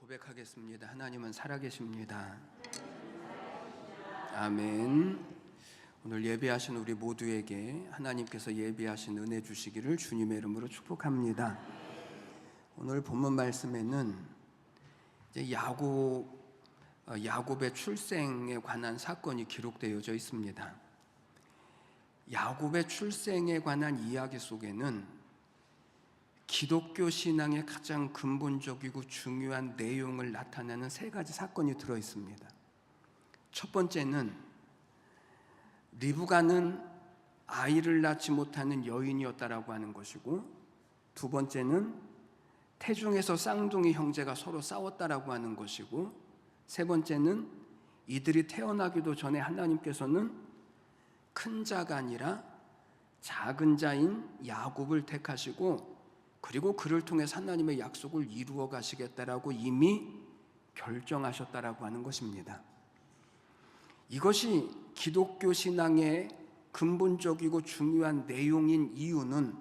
고백하겠습니다. 하나님은 살아계십니다. 아멘. 오늘 예배하신 우리 모두에게 하나님께서 예배하신 은혜 주시기를 주님의 이름으로 축복합니다. 오늘 본문 말씀에는 이제 야곱의 출생에 관한 사건이 기록되어져 있습니다. 야곱의 출생에 관한 이야기 속에는 기독교 신앙의 가장 근본적이고 중요한 내용을 나타내는 세 가지 사건이 들어 있습니다. 첫 번째는 리브가는 아이를 낳지 못하는 여인이었다라고 하는 것이고, 두 번째는 태중에서 쌍둥이 형제가 서로 싸웠다라고 하는 것이고, 세 번째는 이들이 태어나기도 전에 하나님께서는 큰 자가 아니라 작은 자인 야곱을 택하시고, 그리고 그를 통해서 하나님의 약속을 이루어 가시겠다라고 이미 결정하셨다라고 하는 것입니다. 이것이 기독교 신앙의 근본적이고 중요한 내용인 이유는,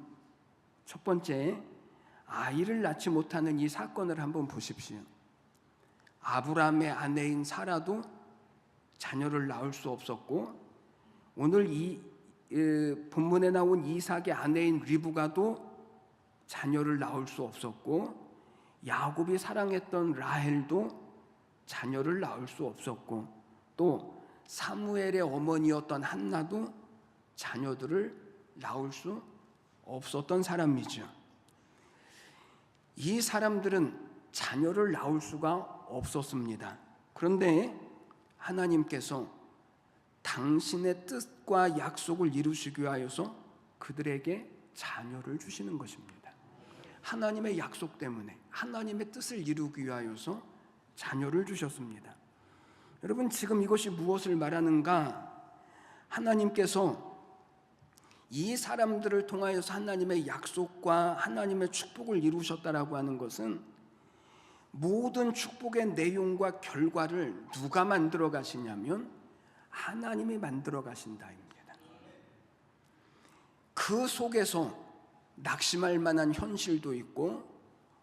첫 번째, 아이를 낳지 못하는 이 사건을 한번 보십시오. 아브라함의 아내인 사라도 자녀를 낳을 수 없었고, 오늘 이 본문에 나온 이삭의 아내인 리브가도 자녀를 낳을 수 없었고, 야곱이 사랑했던 라헬도 자녀를 낳을 수 없었고, 또 사무엘의 어머니였던 한나도 자녀들을 낳을 수 없었던 사람이죠. 이 사람들은 자녀를 낳을 수가 없었습니다. 그런데 하나님께서 당신의 뜻과 약속을 이루시기 위하여서 그들에게 자녀를 주시는 것입니다. 하나님의 약속 때문에, 하나님의 뜻을 이루기 위하여서 자녀를 주셨습니다. 여러분, 지금 이것이 무엇을 말하는가? 하나님께서 이 사람들을 통하여서 하나님의 약속과 하나님의 축복을 이루셨다라고 하는 것은, 모든 축복의 내용과 결과를 누가 만들어 가시냐면 하나님이 만들어 가신다입니다. 그 속에서 낙심할 만한 현실도 있고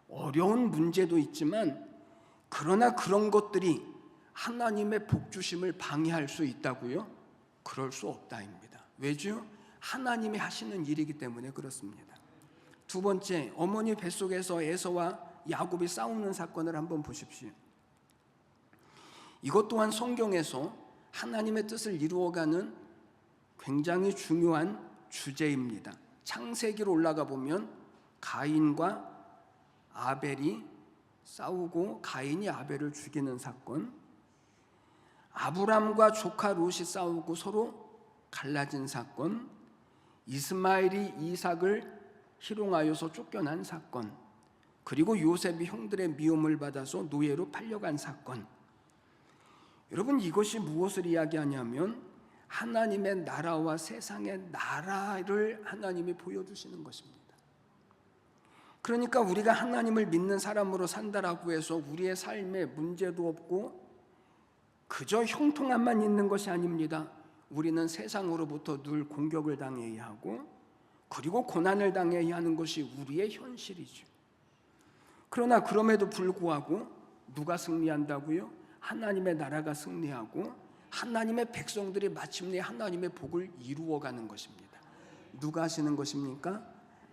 어려운 문제도 있지만, 그러나 그런 것들이 하나님의 복주심을 방해할 수 있다고요? 그럴 수 없다입니다. 왜죠? 하나님이 하시는 일이기 때문에 그렇습니다. 두 번째, 어머니 뱃속에서 에서와 야곱이 싸우는 사건을 한번 보십시오. 이것 또한 성경에서 하나님의 뜻을 이루어가는 굉장히 중요한 주제입니다. 창세기로 올라가 보면 가인과 아벨이 싸우고 가인이 아벨을 죽이는 사건, 아브람과 조카 롯이 싸우고 서로 갈라진 사건, 이스마엘이 이삭을 희롱하여서 쫓겨난 사건, 그리고 요셉이 형들의 미움을 받아서 노예로 팔려간 사건. 여러분, 이것이 무엇을 이야기하냐면 하나님의 나라와 세상의 나라를 하나님이 보여주시는 것입니다. 그러니까 우리가 하나님을 믿는 사람으로 산다라고 해서 우리의 삶에 문제도 없고 그저 형통함만 있는 것이 아닙니다. 우리는 세상으로부터 늘 공격을 당해야 하고, 그리고 고난을 당해야 하는 것이 우리의 현실이죠. 그러나 그럼에도 불구하고 누가 승리한다고요? 하나님의 나라가 승리하고 하나님의 백성들이 마침내 하나님의 복을 이루어가는 것입니다. 누가 하시는 것입니까?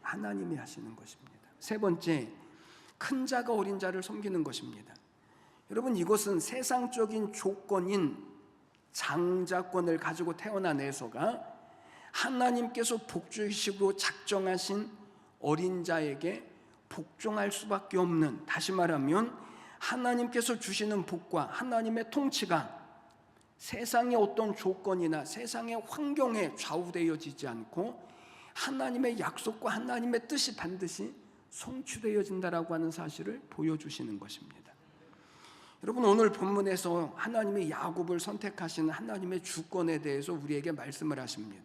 하나님이 하시는 것입니다. 세 번째, 큰 자가 어린 자를 섬기는 것입니다. 여러분, 이것은 세상적인 조건인 장자권을 가지고 태어난 에서가 하나님께서 복주이시고 작정하신 어린 자에게 복종할 수밖에 없는, 다시 말하면 하나님께서 주시는 복과 하나님의 통치가 세상의 어떤 조건이나 세상의 환경에 좌우되어지지 않고 하나님의 약속과 하나님의 뜻이 반드시 성취되어진다라고 하는 사실을 보여주시는 것입니다. 여러분, 오늘 본문에서 하나님이 야곱을 선택하신 하나님의 주권에 대해서 우리에게 말씀을 하십니다.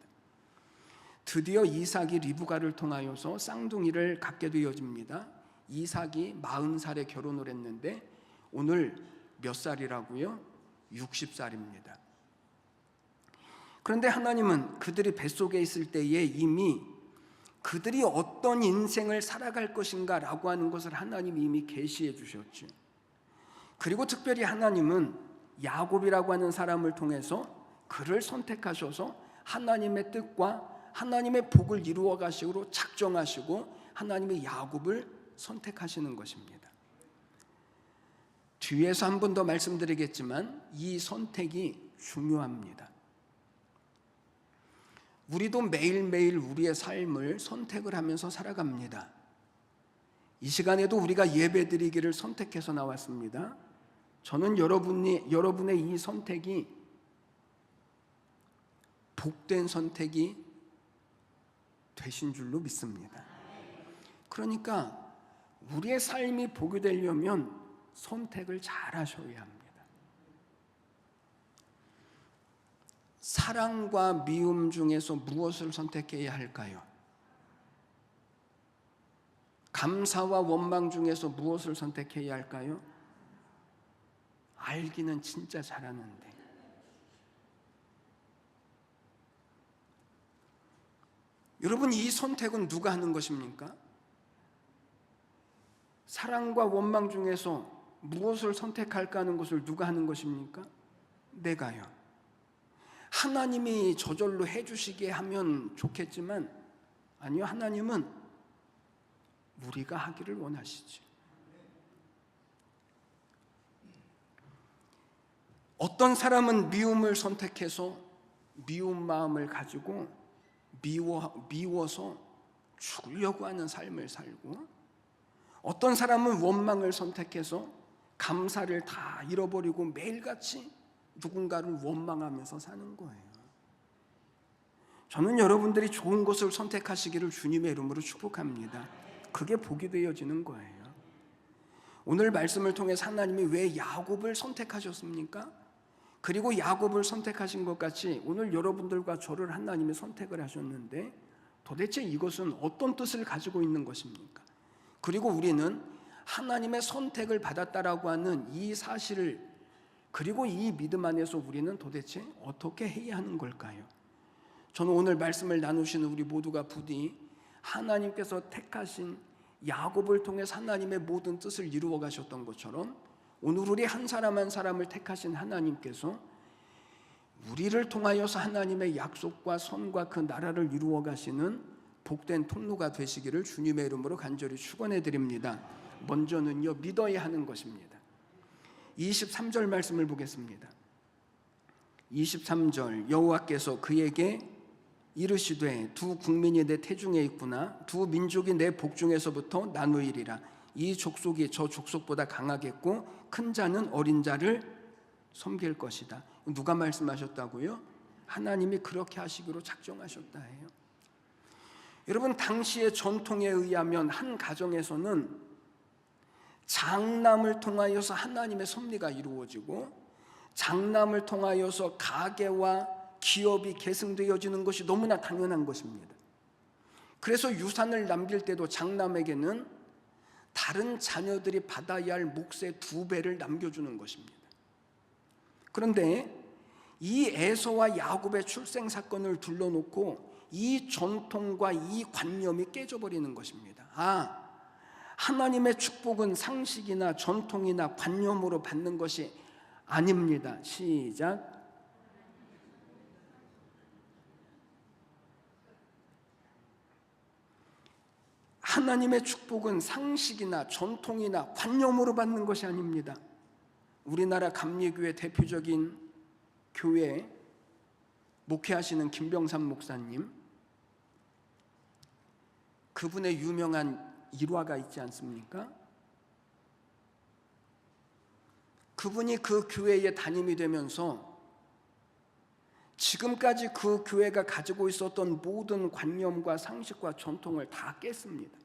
드디어 이삭이 리브가를 통하여서 쌍둥이를 갖게 되어집니다. 이삭이 40살에 결혼을 했는데 오늘 몇 살이라고요? 60살입니다. 그런데 하나님은 그들이 뱃속에 있을 때에 이미 그들이 어떤 인생을 살아갈 것인가 라고 하는 것을 하나님이 이미 계시해 주셨죠. 그리고 특별히 하나님은 야곱이라고 하는 사람을 통해서 그를 선택하셔서 하나님의 뜻과 하나님의 복을 이루어 가시기로 작정하시고 하나님의 야곱을 선택하시는 것입니다. 뒤에서 한 번 더 말씀드리겠지만 이 선택이 중요합니다. 우리도 매일매일 우리의 삶을 선택을 하면서 살아갑니다. 이 시간에도 우리가 예배드리기를 선택해서 나왔습니다. 저는 여러분의 이 선택이 복된 선택이 되신 줄로 믿습니다. 그러니까 우리의 삶이 복이 되려면 선택을 잘 하셔야 합니다. 사랑과 미움 중에서 무엇을 선택해야 할까요? 감사와 원망 중에서 무엇을 선택해야 할까요? 알기는 진짜 잘하는데. 여러분, 이 선택은 누가 하는 것입니까? 사랑과 원망 중에서 무엇을 선택할까 하는 것을 누가 하는 것입니까? 내가요. 하나님이 저절로 해주시게 하면 좋겠지만 아니요, 하나님은 우리가 하기를 원하시죠. 어떤 사람은 미움을 선택해서 미운 마음을 가지고 미워서 죽으려고 하는 삶을 살고, 어떤 사람은 원망을 선택해서 감사를 다 잃어버리고 매일같이 누군가를 원망하면서 사는 거예요. 저는 여러분들이 좋은 것을 선택하시기를 주님의 이름으로 축복합니다. 그게 복이 되어지는 거예요. 오늘 말씀을 통해서 하나님이 왜 야곱을 선택하셨습니까? 그리고 야곱을 선택하신 것 같이 오늘 여러분들과 저를 하나님이 선택을 하셨는데 도대체 이것은 어떤 뜻을 가지고 있는 것입니까? 그리고 우리는 하나님의 선택을 받았다라고 하는 이 사실을, 그리고 이 믿음 안에서 우리는 도대체 어떻게 해야 하는 걸까요? 저는 오늘 말씀을 나누시는 우리 모두가 부디 하나님께서 택하신 야곱을 통해서 하나님의 모든 뜻을 이루어 가셨던 것처럼 오늘 우리 한 사람 한 사람을 택하신 하나님께서 우리를 통하여서 하나님의 약속과 선과 그 나라를 이루어 가시는 복된 통로가 되시기를 주님의 이름으로 간절히 축원해 드립니다. 먼저는요, 믿어야 하는 것입니다. 23절 말씀을 보겠습니다. 23절, 여호와께서 그에게 이르시되 두 국민이 내 태중에 있구나. 두 민족이 내 복중에서부터 나누이리라. 이 족속이 저 족속보다 강하겠고 큰 자는 어린 자를 섬길 것이다. 누가 말씀하셨다고요? 하나님이 그렇게 하시기로 작정하셨다 해요. 여러분, 당시의 전통에 의하면 한 가정에서는 장남을 통하여서 하나님의 섭리가 이루어지고 장남을 통하여서 가계와 기업이 계승되어지는 것이 너무나 당연한 것입니다. 그래서 유산을 남길 때도 장남에게는 다른 자녀들이 받아야 할 몫의 2배를 남겨주는 것입니다. 그런데 이 에서와 야곱의 출생 사건을 둘러놓고 이 전통과 이 관념이 깨져버리는 것입니다. 하나님의 축복은 상식이나 전통이나 관념으로 받는 것이 아닙니다. 시작. 하나님의 축복은 상식이나 전통이나 관념으로 받는 것이 아닙니다. 우리나라 감리교회 대표적인 교회 목회하시는 김병삼 목사님, 그분의 유명한 일화가 있지 않습니까? 그분이 그 교회에 담임이 되면서 지금까지 그 교회가 가지고 있었던 모든 관념과 상식과 전통을 다 깼습니다.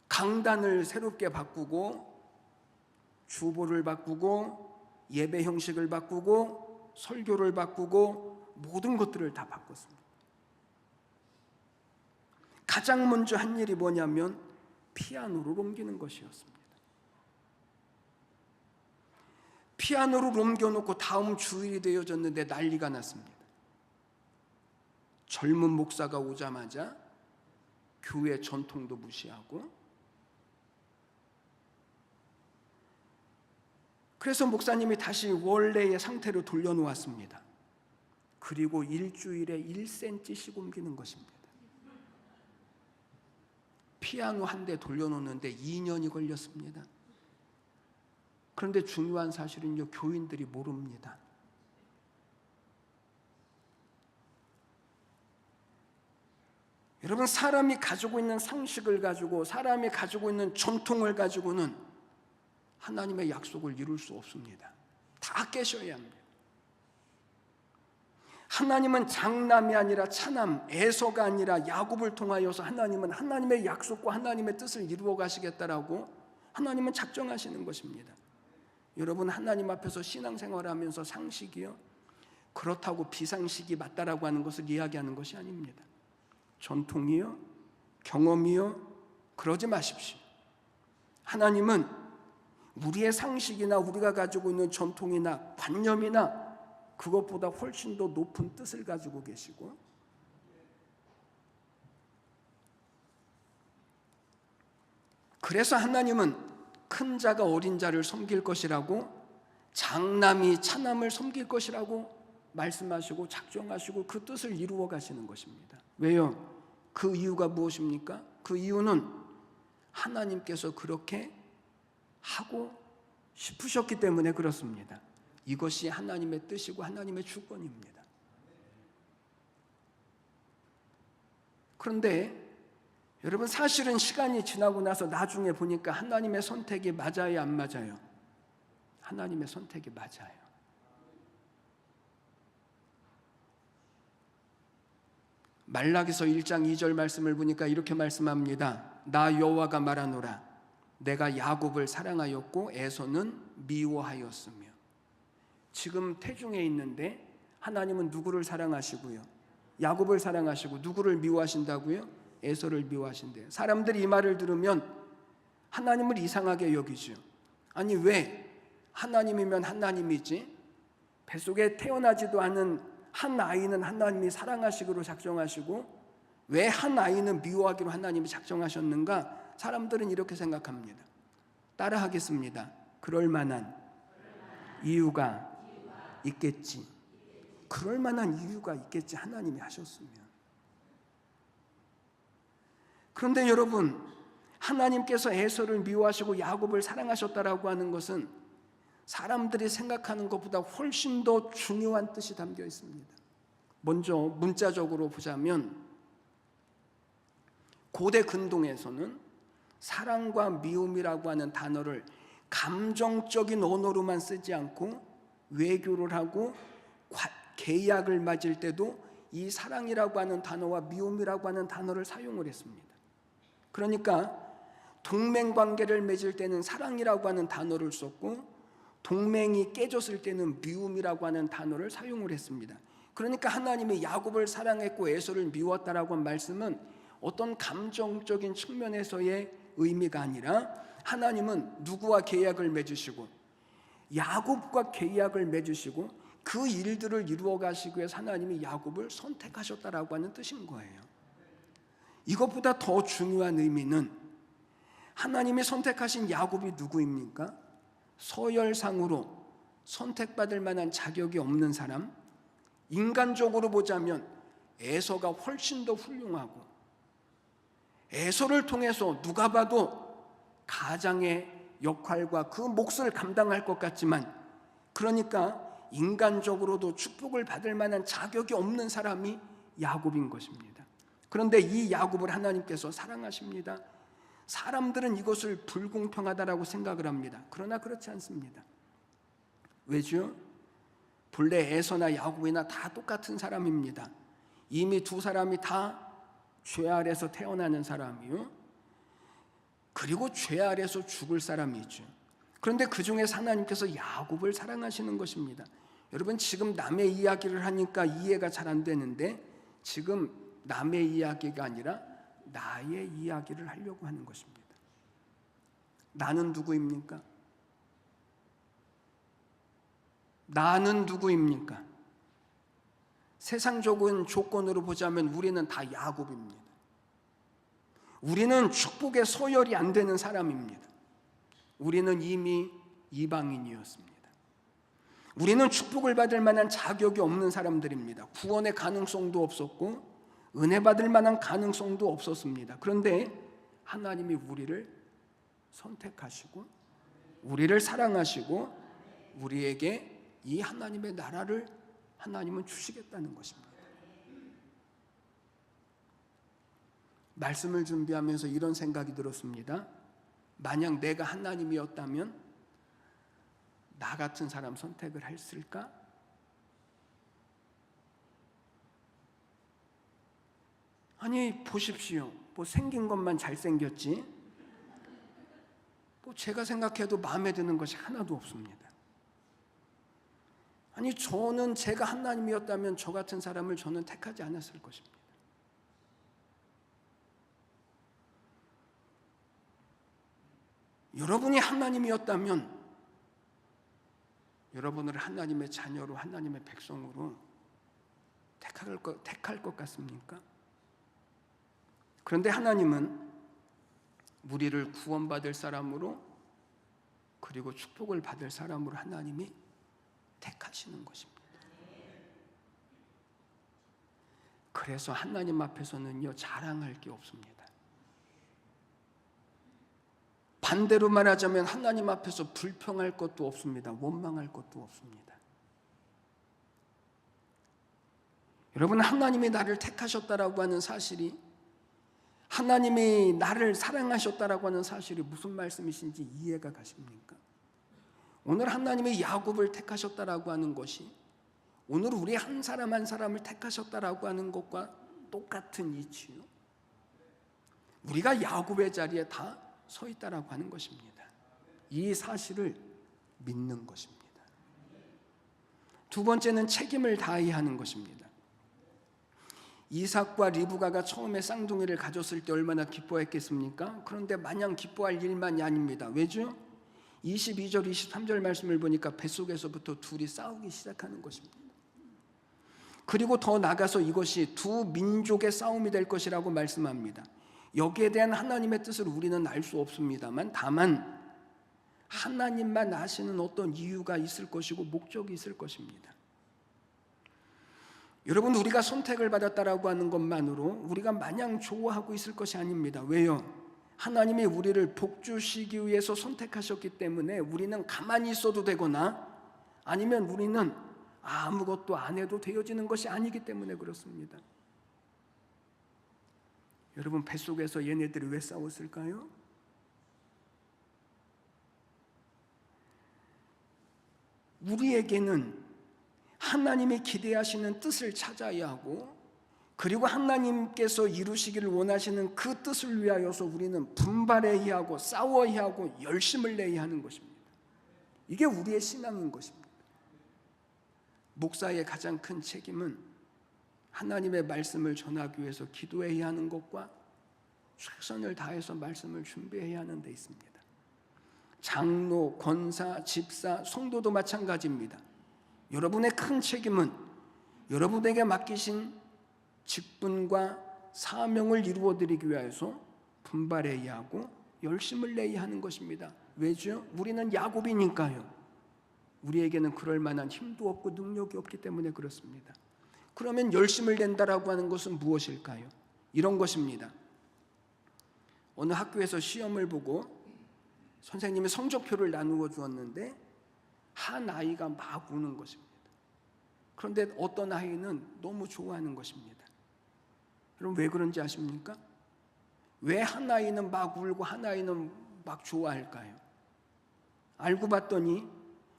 강단을 새롭게 바꾸고 주보를 바꾸고 예배 형식을 바꾸고 설교를 바꾸고 모든 것들을 다 바꿨습니다. 가장 먼저 한 일이 뭐냐면 피아노를 옮기는 것이었습니다. 피아노를 옮겨놓고 다음 주일이 되어졌는데 난리가 났습니다. 젊은 목사가 오자마자 교회 전통도 무시하고 그래서 목사님이 다시 원래의 상태로 돌려놓았습니다. 그리고 일주일에 1cm씩 옮기는 것입니다. 피아노 한 대 돌려놓는데 2년이 걸렸습니다. 그런데 중요한 사실은요, 교인들이 모릅니다. 여러분, 사람이 가지고 있는 상식을 가지고, 사람이 가지고 있는 전통을 가지고는 하나님의 약속을 이룰 수 없습니다. 다 깨셔야 합니다. 하나님은 장남이 아니라 차남, 에서가 아니라 야곱을 통하여서 하나님은 하나님의 약속과 하나님의 뜻을 이루어 가시겠다라고 하나님은 작정하시는 것입니다. 여러분, 하나님 앞에서 신앙생활하면서 상식이요, 그렇다고 비상식이 맞다라고 하는 것을 이야기하는 것이 아닙니다. 전통이요, 경험이요, 그러지 마십시오. 하나님은 우리의 상식이나 우리가 가지고 있는 전통이나 관념이나 그것보다 훨씬 더 높은 뜻을 가지고 계시고, 그래서 하나님은 큰 자가 어린 자를 섬길 것이라고, 장남이 차남을 섬길 것이라고 말씀하시고 작정하시고 그 뜻을 이루어 가시는 것입니다. 왜요? 그 이유가 무엇입니까? 그 이유는 하나님께서 그렇게 하고 싶으셨기 때문에 그렇습니다. 이것이 하나님의 뜻이고 하나님의 주권입니다. 그런데 여러분, 사실은 시간이 지나고 나서 나중에 보니까 하나님의 선택이 맞아요, 안 맞아요? 하나님의 선택이 맞아요. 말라기서 1장 2절 말씀을 보니까 이렇게 말씀합니다. 나 여호와가 말하노라. 내가 야곱을 사랑하였고 에서는 미워하였으며. 지금 태중에 있는데 하나님은 누구를 사랑하시고요? 야곱을 사랑하시고 누구를 미워하신다고요? 에서를 미워하신대요. 사람들이 이 말을 들으면 하나님을 이상하게 여기죠. 아니, 왜 하나님이면 하나님이지 뱃속에 태어나지도 않은 한 아이는 하나님이 사랑하시기로 작정하시고 왜 한 아이는 미워하기로 하나님이 작정하셨는가? 사람들은 이렇게 생각합니다. 따라하겠습니다. 그럴 만한 이유가 있겠지. 그럴 만한 이유가 있겠지, 하나님이 하셨으면. 그런데 여러분, 하나님께서 에서를 미워하시고 야곱을 사랑하셨다라고 하는 것은 사람들이 생각하는 것보다 훨씬 더 중요한 뜻이 담겨 있습니다. 먼저 문자적으로 보자면 고대 근동에서는 사랑과 미움이라고 하는 단어를 감정적인 언어로만 쓰지 않고 외교를 하고 계약을 맺을 때도 이 사랑이라고 하는 단어와 미움이라고 하는 단어를 사용을 했습니다. 그러니까 동맹관계를 맺을 때는 사랑이라고 하는 단어를 썼고 동맹이 깨졌을 때는 미움이라고 하는 단어를 사용을 했습니다. 그러니까 하나님이 야곱을 사랑했고 에서를 미웠다라고 한 말씀은 어떤 감정적인 측면에서의 의미가 아니라 하나님은 누구와 계약을 맺으시고 야곱과 계약을 맺으시고 그 일들을 이루어 가시기 위해서 하나님이 야곱을 선택하셨다라고 하는 뜻인 거예요. 이것보다 더 중요한 의미는 하나님이 선택하신 야곱이 누구입니까? 서열상으로 선택받을 만한 자격이 없는 사람, 인간적으로 보자면 에서가 훨씬 더 훌륭하고 에서를 통해서 누가 봐도 가장의 역할과 그 몫을 감당할 것 같지만 그러니까 인간적으로도 축복을 받을 만한 자격이 없는 사람이 야곱인 것입니다. 그런데 이 야곱을 하나님께서 사랑하십니다. 사람들은 이것을 불공평하다라고 생각을 합니다. 그러나 그렇지 않습니다. 왜죠? 본래 에서나 야곱이나 다 똑같은 사람입니다. 이미 두 사람이 다 죄 아래서 태어나는 사람이요, 그리고 죄 아래서 죽을 사람이죠. 그런데 그 중에서 하나님께서 야곱을 사랑하시는 것입니다. 여러분, 지금 남의 이야기를 하니까 이해가 잘 안 되는데 지금 남의 이야기가 아니라 나의 이야기를 하려고 하는 것입니다. 나는 누구입니까? 나는 누구입니까? 세상적인 조건으로 보자면 우리는 다 야곱입니다. 우리는 축복의 서열이 안 되는 사람입니다. 우리는 이미 이방인이었습니다. 우리는 축복을 받을 만한 자격이 없는 사람들입니다. 구원의 가능성도 없었고 은혜 받을 만한 가능성도 없었습니다. 그런데 하나님이 우리를 선택하시고 우리를 사랑하시고 우리에게 이 하나님의 나라를 하나님은 주시겠다는 것입니다. 말씀을 준비하면서 이런 생각이 들었습니다. 만약 내가 하나님이었다면 나 같은 사람 선택을 했을까? 아니 보십시오. 뭐 생긴 것만 잘생겼지 뭐 제가 생각해도 마음에 드는 것이 하나도 없습니다. 아니 저는 제가 하나님이었다면 저 같은 사람을 저는 택하지 않았을 것입니다. 여러분이 하나님이었다면 여러분을 하나님의 자녀로 하나님의 백성으로 택할 것 같습니까? 그런데 하나님은 우리를 구원받을 사람으로 그리고 축복을 받을 사람으로 하나님이 택하시는 것입니다. 그래서 하나님 앞에서는요 자랑할 게 없습니다. 반대로 말하자면 하나님 앞에서 불평할 것도 없습니다. 원망할 것도 없습니다. 여러분 하나님이 나를 택하셨다라고 하는 사실이 하나님이 나를 사랑하셨다라고 하는 사실이 무슨 말씀이신지 이해가 가십니까? 오늘 하나님이 야곱을 택하셨다라고 하는 것이 오늘 우리 한 사람 한 사람을 택하셨다라고 하는 것과 똑같은 이치요. 우리가 야곱의 자리에 다 서 있다라고 하는 것입니다. 이 사실을 믿는 것입니다. 두 번째는 책임을 다해야 하는 것입니다. 이삭과 리브가가 처음에 쌍둥이를 가졌을 때 얼마나 기뻐했겠습니까? 그런데 마냥 기뻐할 일만이 아닙니다. 왜죠? 22절 23절 말씀을 보니까 뱃속에서부터 둘이 싸우기 시작하는 것입니다. 그리고 더 나가서 이것이 두 민족의 싸움이 될 것이라고 말씀합니다. 여기에 대한 하나님의 뜻을 우리는 알 수 없습니다만 다만 하나님만 아시는 어떤 이유가 있을 것이고 목적이 있을 것입니다. 여러분 우리가 선택을 받았다라고 하는 것만으로 우리가 마냥 좋아하고 있을 것이 아닙니다. 왜요? 하나님이 우리를 복주시기 위해서 선택하셨기 때문에 우리는 가만히 있어도 되거나 아니면 우리는 아무것도 안 해도 되어지는 것이 아니기 때문에 그렇습니다. 여러분 뱃속에서 얘네들이 왜 싸웠을까요? 우리에게는 하나님이 기대하시는 뜻을 찾아야 하고 그리고 하나님께서 이루시기를 원하시는 그 뜻을 위하여서 우리는 분발해야 하고 싸워야 하고 열심을 내야 하는 것입니다. 이게 우리의 신앙인 것입니다. 목사의 가장 큰 책임은 하나님의 말씀을 전하기 위해서 기도해야 하는 것과 최선을 다해서 말씀을 준비해야 하는 데 있습니다. 장로, 권사, 집사, 성도도 마찬가지입니다. 여러분의 큰 책임은 여러분에게 맡기신 직분과 사명을 이루어드리기 위해서 분발해야 하고 열심을 내야 하는 것입니다. 왜죠? 우리는 야곱이니까요. 우리에게는 그럴 만한 힘도 없고 능력이 없기 때문에 그렇습니다. 그러면 열심을 낸다라고 하는 것은 무엇일까요? 이런 것입니다. 어느 학교에서 시험을 보고 선생님이 성적표를 나누어 주었는데 한 아이가 막 우는 것입니다. 그런데 어떤 아이는 너무 좋아하는 것입니다. 여러분 왜 그런지 아십니까? 왜 한 아이는 막 울고 한 아이는 막 좋아할까요? 알고 봤더니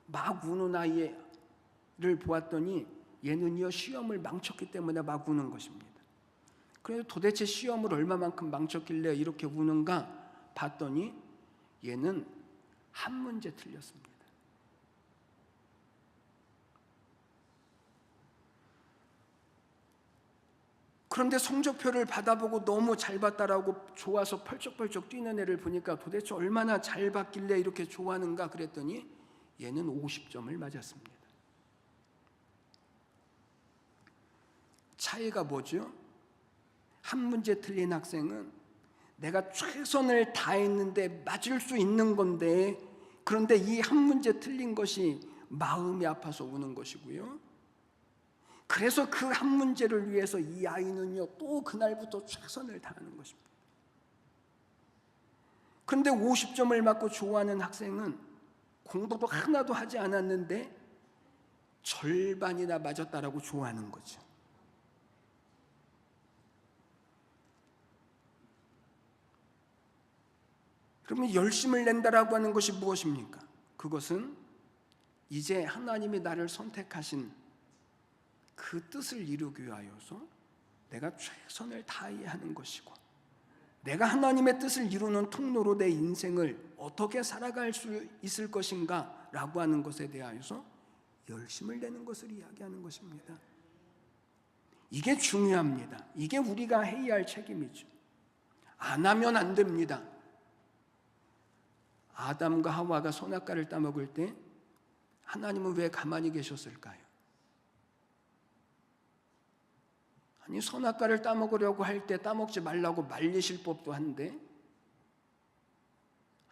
막 우는 아이를 보았더니 얘는요 시험을 망쳤기 때문에 막 우는 것입니다. 그래서 도대체 시험을 얼마만큼 망쳤길래 이렇게 우는가 봤더니 얘는 한 문제 틀렸습니다. 그런데 성적표를 받아보고 너무 잘 봤다라고 좋아서 펄쩍펄쩍 뛰는 애를 보니까 도대체 얼마나 잘 봤길래 이렇게 좋아하는가 그랬더니 얘는 50점을 맞았습니다. 차이가 뭐죠? 한 문제 틀린 학생은 내가 최선을 다했는데 맞을 수 있는 건데 그런데 이 한 문제 틀린 것이 마음이 아파서 우는 것이고요. 그래서 그 한 문제를 위해서 이 아이는요, 또 그날부터 최선을 다하는 것입니다. 그런데 50점을 맞고 좋아하는 학생은 공부도 하나도 하지 않았는데 절반이나 맞았다라고 좋아하는 거죠. 그러면 열심을 낸다라고 하는 것이 무엇입니까? 그것은 이제 하나님이 나를 선택하신 그 뜻을 이루기 위하여서 내가 최선을 다해야 하는 것이고, 내가 하나님의 뜻을 이루는 통로로 내 인생을 어떻게 살아갈 수 있을 것인가 라고 하는 것에 대하여서 열심을 내는 것을 이야기하는 것입니다. 이게 중요합니다. 이게 우리가 해야 할 책임이죠. 안 하면 안 됩니다. 아담과 하와가 선악과를 따먹을 때 하나님은 왜 가만히 계셨을까요? 아니, 선악과를 따먹으려고 할 때 따먹지 말라고 말리실 법도 한데,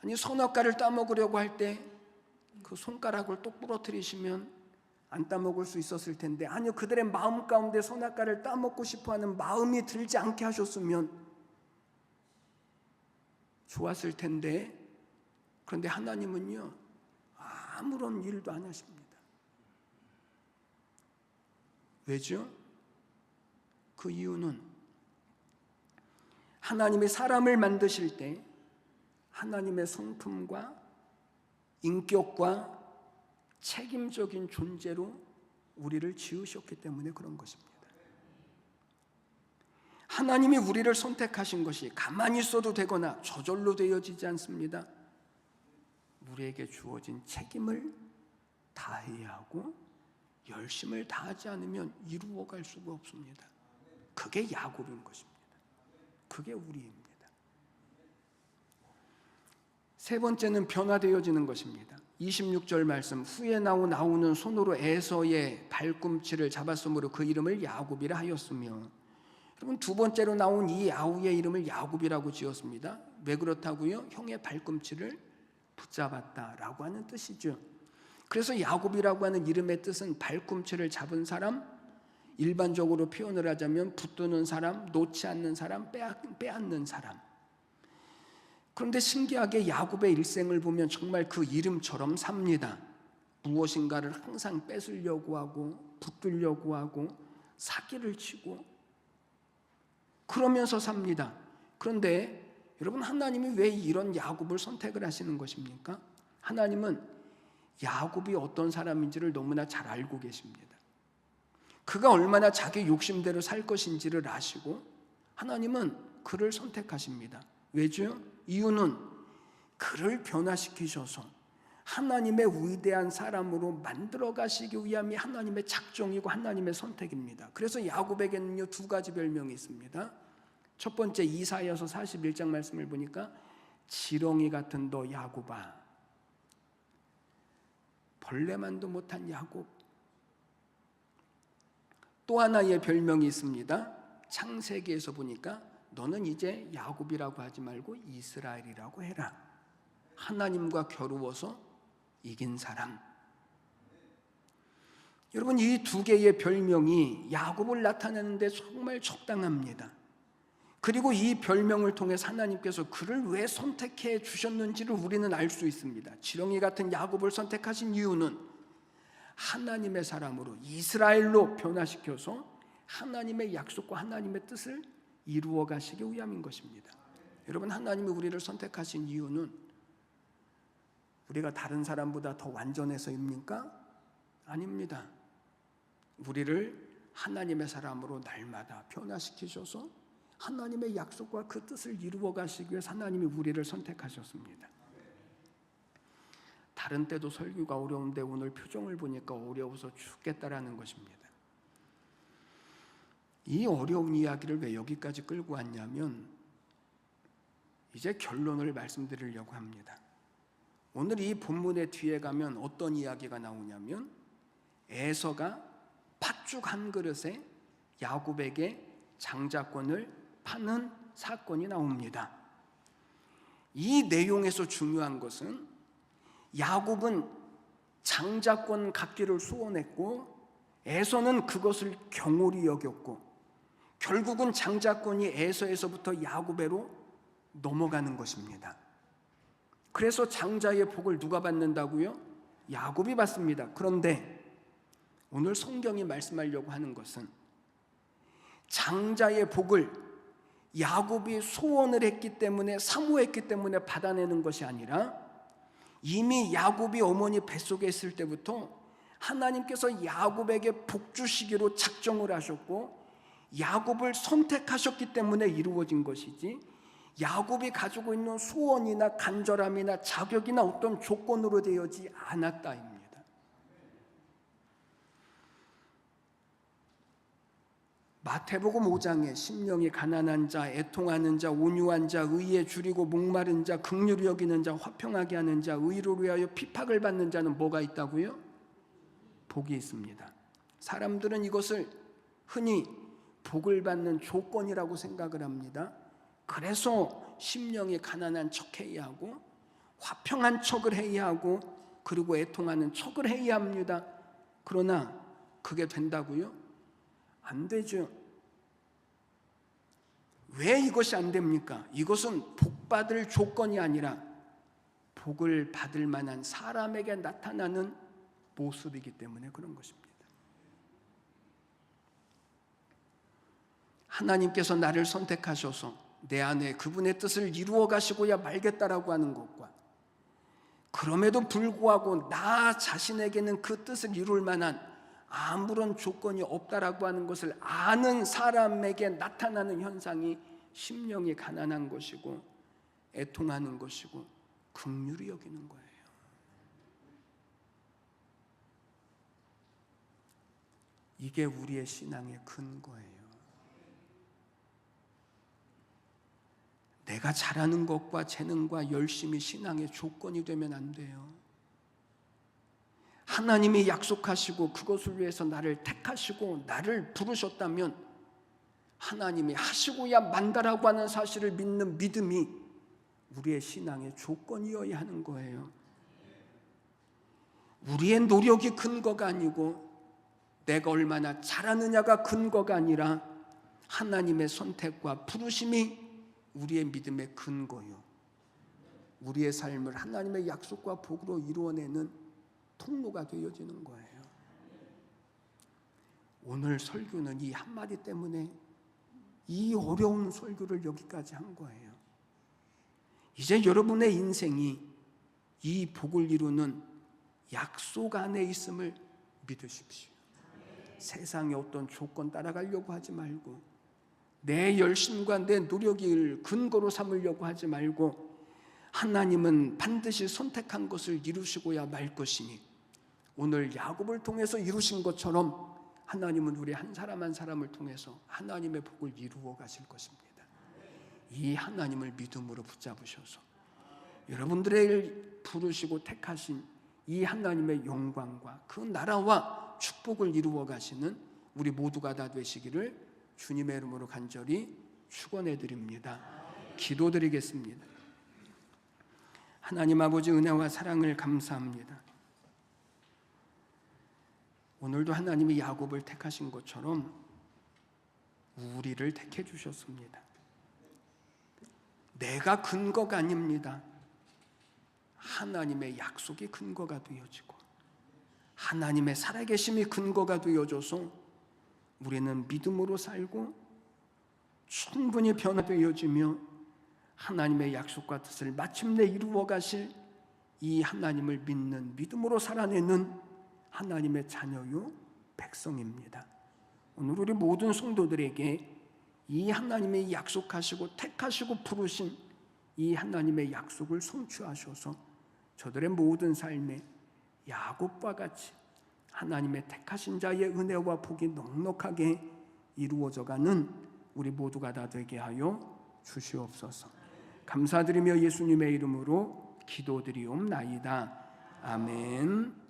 아니, 선악과를 따먹으려고 할 때 그 손가락을 똑 부러뜨리시면 안 따먹을 수 있었을 텐데, 아니요, 그들의 마음 가운데 선악과를 따먹고 싶어하는 마음이 들지 않게 하셨으면 좋았을 텐데, 그런데 하나님은요, 아무런 일도 안 하십니다. 왜죠? 그 이유는 하나님이 사람을 만드실 때 하나님의 성품과 인격과 책임적인 존재로 우리를 지으셨기 때문에 그런 것입니다. 하나님이 우리를 선택하신 것이 가만히 있어도 되거나 저절로 되어지지 않습니다. 우리에게 주어진 책임을 다해야 하고 열심을 다하지 않으면 이루어갈 수가 없습니다. 그게 야곱인 것입니다. 그게 우리입니다. 세 번째는 변화되어지는 것입니다. 26절 말씀, 후에 나오는 손으로 에서의 발꿈치를 잡았으므로 그 이름을 야곱이라 하였으며, 여러분, 두 번째로 나온 이 아우의 이름을 야곱이라고 지었습니다. 왜 그렇다고요? 형의 발꿈치를 붙잡았다라고 하는 뜻이죠. 그래서 야곱이라고 하는 이름의 뜻은 발꿈치를 잡은 사람, 일반적으로 표현을 하자면 붙드는 사람, 놓지 않는 사람, 빼앗는 사람. 그런데 신기하게 야곱의 일생을 보면 정말 그 이름처럼 삽니다. 무엇인가를 항상 뺏으려고 하고 붙들려고 하고 사기를 치고 그러면서 삽니다. 그런데 여러분, 하나님이 왜 이런 야곱을 선택을 하시는 것입니까? 하나님은 야곱이 어떤 사람인지를 너무나 잘 알고 계십니다. 그가 얼마나 자기 욕심대로 살 것인지를 아시고 하나님은 그를 선택하십니다. 왜죠? 이유는 그를 변화시키셔서 하나님의 위대한 사람으로 만들어 가시기 위함이 하나님의 작정이고 하나님의 선택입니다. 그래서 야곱에게는요, 두 가지 별명이 있습니다. 첫 번째, 이사야서 41장 말씀을 보니까 지렁이 같은 너 야곱아, 벌레만도 못한 야곱. 또 하나의 별명이 있습니다. 창세기에서 보니까 너는 이제 야곱이라고 하지 말고 이스라엘이라고 해라. 하나님과 겨루어서 이긴 사람. 여러분, 이 두 개의 별명이 야곱을 나타내는데 정말 적당합니다. 그리고 이 별명을 통해서 하나님께서 그를 왜 선택해 주셨는지를 우리는 알 수 있습니다. 지렁이 같은 야곱을 선택하신 이유는 하나님의 사람으로 이스라엘로 변화시켜서 하나님의 약속과 하나님의 뜻을 이루어 가시기 위함인 것입니다. 여러분, 하나님이 우리를 선택하신 이유는 우리가 다른 사람보다 더 완전해서입니까? 아닙니다. 우리를 하나님의 사람으로 날마다 변화시키셔서 하나님의 약속과 그 뜻을 이루어 가시기 위해서 하나님이 우리를 선택하셨습니다. 다른 때도 설교가 어려운데 오늘 표정을 보니까 어려워서 죽겠다라는 것입니다. 이 어려운 이야기를 왜 여기까지 끌고 왔냐면 이제 결론을 말씀드리려고 합니다. 오늘 이 본문의 뒤에 가면 어떤 이야기가 나오냐면 에서가 팥죽 한 그릇에 야곱에게 장자권을 파는 사건이 나옵니다. 이 내용에서 중요한 것은 야곱은 장자권 갖기를 소원했고 에서는 그것을 경홀히 여겼고 결국은 장자권이 에서에서부터 야곱에로 넘어가는 것입니다. 그래서 장자의 복을 누가 받는다고요? 야곱이 받습니다. 그런데 오늘 성경이 말씀하려고 하는 것은 장자의 복을 야곱이 소원을 했기 때문에 사모했기 때문에 받아내는 것이 아니라 이미 야곱이 어머니 뱃속에 있을 때부터 하나님께서 야곱에게 복 주시기로 작정을 하셨고 야곱을 선택하셨기 때문에 이루어진 것이지 야곱이 가지고 있는 소원이나 간절함이나 자격이나 어떤 조건으로 되어지 않았다입니다. 마태복음 5장에 심령이 가난한 자, 애통하는 자, 온유한 자, 의에 줄이고 목마른 자, 긍휼히 여기는 자, 화평하게 하는 자, 의를 위하여 핍박을 받는 자는 뭐가 있다고요? 복이 있습니다. 사람들은 이것을 흔히 복을 받는 조건이라고 생각을 합니다. 그래서 심령이 가난한 척 해야 하고 화평한 척을 해야 하고 그리고 애통하는 척을 해야 합니다. 그러나 그게 된다고요? 안 되죠. 왜 이것이 안 됩니까? 이것은 복받을 조건이 아니라 복을 받을 만한 사람에게 나타나는 모습이기 때문에 그런 것입니다. 하나님께서 나를 선택하셔서 내 안에 그분의 뜻을 이루어 가시고야 말겠다라고 하는 것과 그럼에도 불구하고 나 자신에게는 그 뜻을 이룰 만한 아무런 조건이 없다라고 하는 것을 아는 사람에게 나타나는 현상이 심령이 가난한 것이고 애통하는 것이고 긍휼히 여기는 거예요. 이게 우리의 신앙의 근거예요. 내가 잘하는 것과 재능과 열심이 신앙의 조건이 되면 안 돼요. 하나님이 약속하시고 그것을 위해서 나를 택하시고 나를 부르셨다면 하나님이 하시고야 만다라고 하는 사실을 믿는 믿음이 우리의 신앙의 조건이어야 하는 거예요. 우리의 노력이 근거가 아니고 내가 얼마나 잘하느냐가 근거가 아니라 하나님의 선택과 부르심이 우리의 믿음의 근거요. 우리의 삶을 하나님의 약속과 복으로 이루어내는 통로가 되어지는 거예요. 오늘 설교는 이 한마디 때문에 이 어려운 설교를 여기까지 한 거예요. 이제 여러분의 인생이 이 복을 이루는 약속 안에 있음을 믿으십시오. 세상의 어떤 조건 따라가려고 하지 말고 내 열심과 내 노력을 근거로 삼으려고 하지 말고 하나님은 반드시 선택한 것을 이루시고야 말 것이니 오늘 야곱을 통해서 이루신 것처럼 하나님은 우리 한 사람 한 사람을 통해서 하나님의 복을 이루어 가실 것입니다. 이 하나님을 믿음으로 붙잡으셔서 여러분들을 부르시고 택하신 이 하나님의 영광과 그 나라와 축복을 이루어 가시는 우리 모두가 다 되시기를 주님의 이름으로 간절히 축원해 드립니다. 기도드리겠습니다. 하나님 아버지 은혜와 사랑을 감사합니다. 오늘도 하나님이 야곱을 택하신 것처럼 우리를 택해 주셨습니다. 내가 근거가 아닙니다. 하나님의 약속이 근거가 되어지고 하나님의 살아계심이 근거가 되어져서 우리는 믿음으로 살고 충분히 변화되어지며 하나님의 약속과 뜻을 마침내 이루어 가실 이 하나님을 믿는 믿음으로 살아내는 하나님의 자녀요 백성입니다. 오늘 우리 모든 성도들에게 이 하나님의 약속하시고 택하시고 부르신 이 하나님의 약속을 성취하셔서 저들의 모든 삶에 야곱과 같이 하나님의 택하신 자의 은혜와 복이 넉넉하게 이루어져가는 우리 모두가 다 되게 하여 주시옵소서. 감사드리며 예수님의 이름으로 기도드리옵나이다. 아멘.